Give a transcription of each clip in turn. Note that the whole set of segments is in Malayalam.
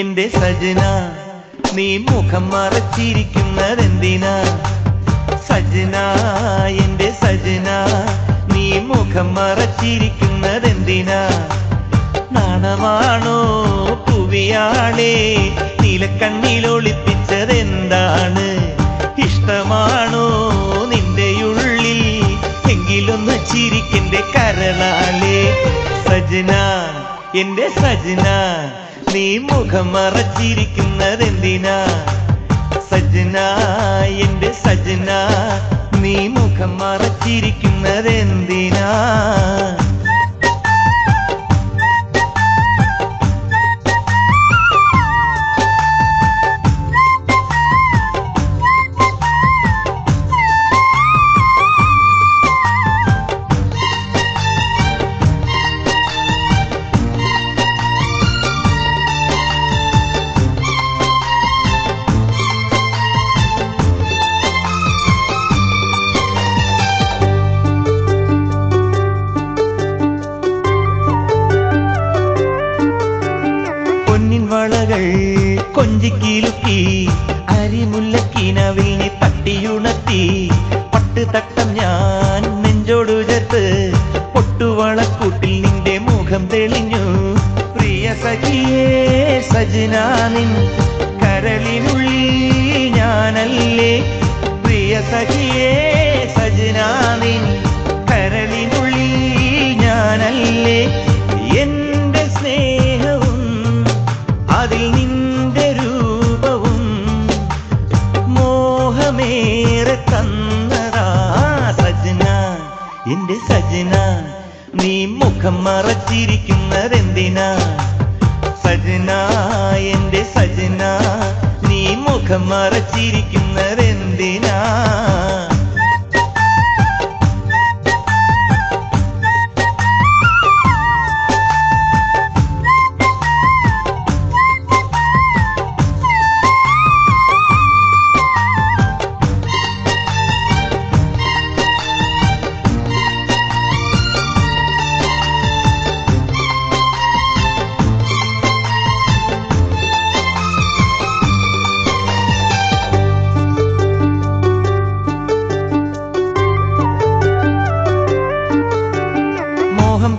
എന്റെ സജന നീ മുഖം മറച്ചിരിക്കുന്നതെന്തിനാ? സജന എന്റെ സജന നീ മുഖം മറച്ചിരിക്കുന്നതെന്തിനാ? നാണമാണോ പുവിയാളെ നീലക്കണ്ണിലൊളിപ്പിച്ചതെന്താണ്? ഇഷ്ടമാണോ നിന്റെ ഉള്ളിൽ എങ്കിലൊന്ന് ചിരിക്കെന്റെ കരളാളെ? സജന എന്റെ സജന നീ മുഖം മറച്ചിരിക്കുന്നതെന്തിനാ? സജന എന്റെ സജന നീ മുഖം മറച്ചിരിക്കുന്നതെന്തിനാ? വളകൾ കൊഞ്ചിക്കിലുക്കി അരിമുല്ലക്കിനവിൽ നീ തട്ടിയുണർത്തി. പട്ടുതട്ടം ഞാൻ നെഞ്ചോടു ചേർത്ത് പൊട്ടുവളക്കൂട്ടിൽ നിന്റെ മുഖം തെളിഞ്ഞു. പ്രിയ സഖിയേ സജന നിൻ കരളിനുള്ളിൽ ഞാനല്ലേ? പ്രിയ സഖിയേ സജന നിൻ കരളിനുള്ളിൽ ഞാനല്ലേ? എന്റെ സ്നേഹവും അതിൽ നിന്റെ രൂപവും മോഹമേറെ തന്നതാ. സജന എന്റെ സജന നീ മുഖം മറച്ചിരിക്കുന്നതെന്തിനാ? സജന എന്റെ സജന നീ മുഖം മറച്ചിരിക്കുന്നതെന്തിനാ?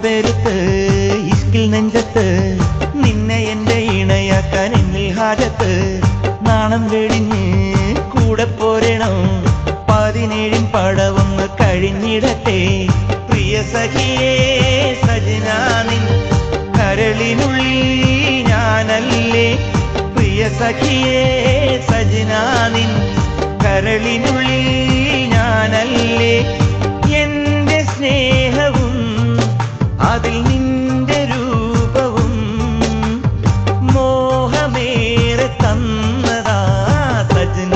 പെരുത്ത് ഇഷ്കിൽ നെഞ്ചത്ത് നിന്നെ എന്റെ ഇണയാക്കാൻ എന്നിൽ ഹാജത്ത്. നാണം വെടിഞ്ഞ് കൂടെ പോരണം 17 പടവൊന്ന് കഴിഞ്ഞിടട്ടെ. പ്രിയ സഖിയേ സജന നിൻ കരളിനുള്ളിൽ ഞാനല്ലേ? പ്രിയ സഖിയേ സജന നിൻ കരളിനുള്ളിൽ ഞാനല്ലേ? എന്റെ സ്നേഹവും അതിൽ നിന്റെ രൂപവും മോഹമേറെ തന്നതാ. സജന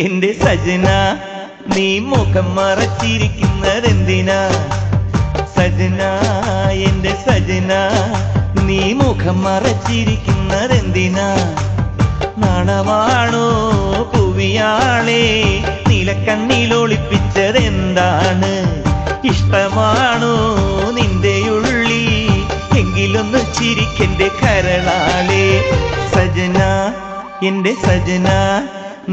എന്റെ സജന നീ മുഖം മറച്ചിരിക്കുന്നതെന്തിനാ? സജന എന്റെ സജന നീ മുഖം മറച്ചിരിക്കുന്നതെന്തിനാ? നാണമാണോ പുവിയാളെ നീലക്കണ്ണിലൊളിപ്പിച്ചതെന്താണ്? ഇഷ്ടമാണോ നിന്റെ ഉള്ളിൽ എങ്കിലൊന്ന് ചിരിക്കെന്റെ കരളാളെ? സജന എന്റെ സജന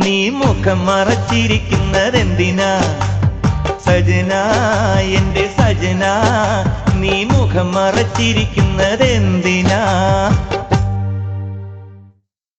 നീ മുഖം മറച്ചിരിക്കുന്നതെന്തിനാ? സജന എന്റെ സജന നീ മുഖം മറച്ചിരിക്കുന്നതെന്തിനാ?